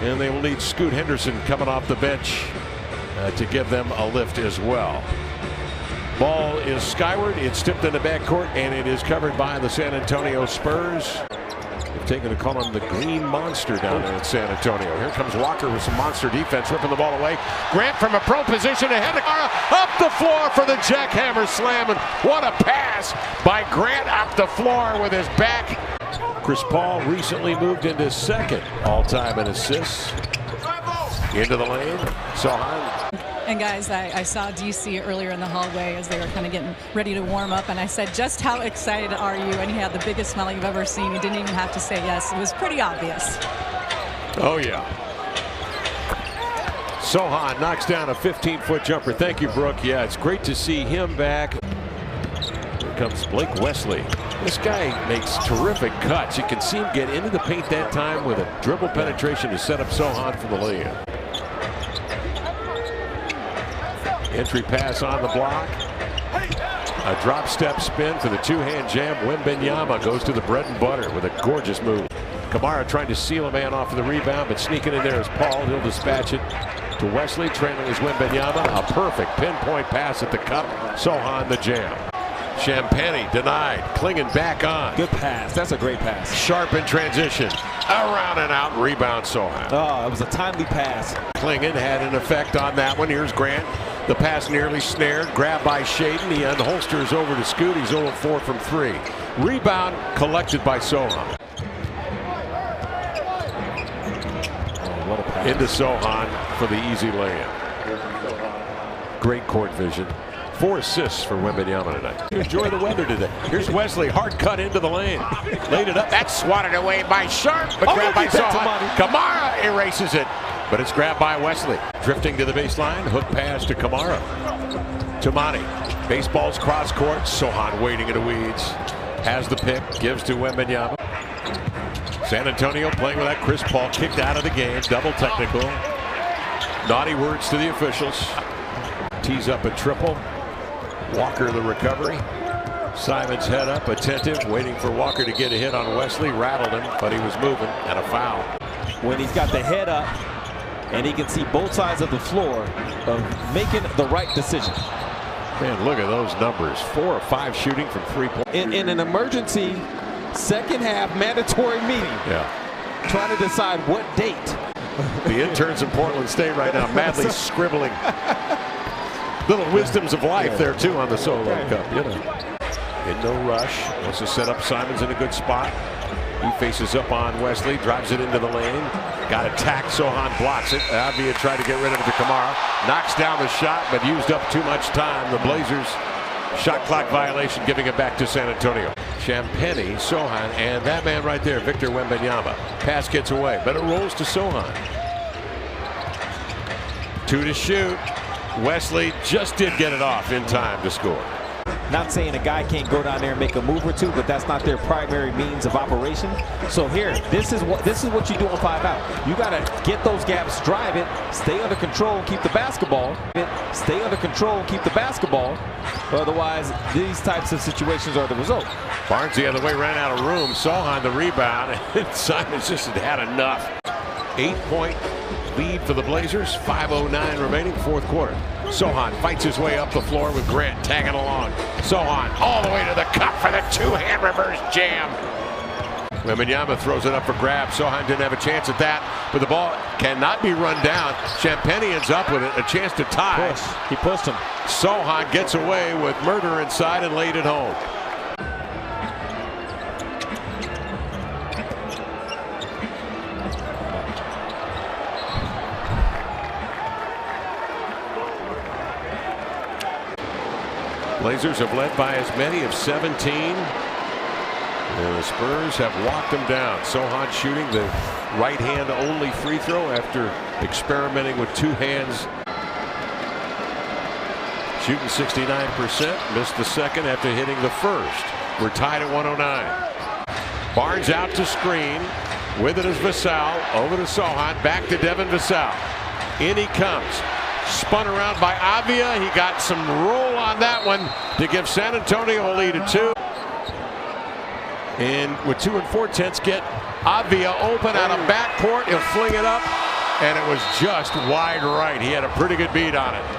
And they will need Scoot Henderson coming off the bench to give them a lift as well. Ball is skyward. It's tipped in the backcourt, and it is covered by the San Antonio Spurs. They've taken a call on the Green Monster down there in San Antonio. Here comes Walker with some monster defense, ripping the ball away. Grant from a pro position ahead of Kamara, up the floor for the jackhammer slam. And what a pass by Grant up the floor with his back. Chris Paul recently moved into second all-time in assists. Into the lane, Sochan. And guys, I saw DC earlier in the hallway as they were kind of getting ready to warm up, and I said, just how excited are you? And he had the biggest smile you've ever seen. He didn't even have to say yes. It was pretty obvious. Oh, yeah. Sochan knocks down a 15-foot jumper. Thank you, Brooke. Yeah, it's great to see him back. Here comes Blake Wesley. This guy makes terrific cuts. You can see him get into the paint that time with a dribble penetration to set up Sochan for the layup. Entry pass on the block. A drop step spin for the two-hand jam. Wembanyama goes to the bread and butter with a gorgeous move. Kamara trying to seal a man off of the rebound, but sneaking in there is Paul. He'll dispatch it to Wesley. Trailing is Wembanyama. A perfect pinpoint pass at the cup. Sochan the jam. Champagny denied. Clinging back on. Good pass. That's a great pass. Sharp in transition. Around and out. Rebound Sochan. Oh, it was a timely pass. Klingon had an effect on that one. Here's Grant. The pass nearly snared. Grabbed by Shaden. He unholsters over to Scoot. He's 0-4 from 3. Rebound collected by Sochan. Oh, what a pass. Into Sochan for the easy layup. Great court vision. 4 assists for Wembanyama tonight. Enjoy the weather today. Here's Wesley, hard cut into the lane. Laid it up. That's swatted away by Sharp, but grabbed by Sochan. Kamara erases it, but it's grabbed by Wesley. Drifting to the baseline, hook pass to Kamara. Tamani, baseball's cross court. Sochan waiting in the weeds. Has the pick, gives to Wembanyama. San Antonio playing with that. Chris Paul kicked out of the game. Double technical. Naughty words to the officials. Tees up a triple. Walker the recovery. Simon's head up, attentive, waiting for Walker to get a hit on Wesley. Rattled him, but he was moving, and a foul. When he's got the head up and he can see both sides of the floor of making the right decision. Man, look at those numbers. 4 or 5 shooting from 3-point. In an emergency second half mandatory meeting. Yeah. Trying to decide what date. The interns in Portland State right now madly scribbling. Little wisdoms of life there too on the solo cup, you know. In no rush, wants to set up. Simon's in a good spot. He faces up on Wesley, drives it into the lane. Got attacked. Sochan blocks it. Avia tried to get rid of it to Kamara. Knocks down the shot, but used up too much time. The Blazers shot clock violation, giving it back to San Antonio. Champagny, Sochan, and that man right there, Victor Wembanyama. Pass gets away, but it rolls to Sochan. 2 to shoot. Wesley just did get it off in time to score. Not saying a guy can't go down there and make a move or two, but that's not their primary means of operation. So here, this is what you do on 5 out. You got to get those gaps, drive it, stay under control, keep the basketball. Stay under control, keep the basketball. Otherwise, these types of situations are the result. Barnes the other way, ran out of room. Sochan the rebound, and Simons just had enough. 8-point lead for the Blazers. 5:09 remaining, 4th quarter. Sochan fights his way up the floor with Grant tagging along. Sochan all the way to the cup for the two-hand reverse jam. Wembanyama throws it up for grabs. Sochan didn't have a chance at that, but the ball cannot be run down. Champagny ends up with it, a chance to tie. He pushed him. Sochan gets away with murder inside and laid it home. Blazers have led by as many as 17. And the Spurs have locked them down. Sochan shooting the right hand only free throw after experimenting with 2 hands. Shooting 69%. Missed the second after hitting the first. We're tied at 109. Barnes out to screen. With it is Vassell. Over to Sochan. Back to Devin Vassell. In he comes. Spun around by Avia. He got some roll on that one to give San Antonio a lead at 2. And with 2 4/10, get Avia open out of backcourt. He'll fling it up. and it was just wide right. He had a pretty good beat on it.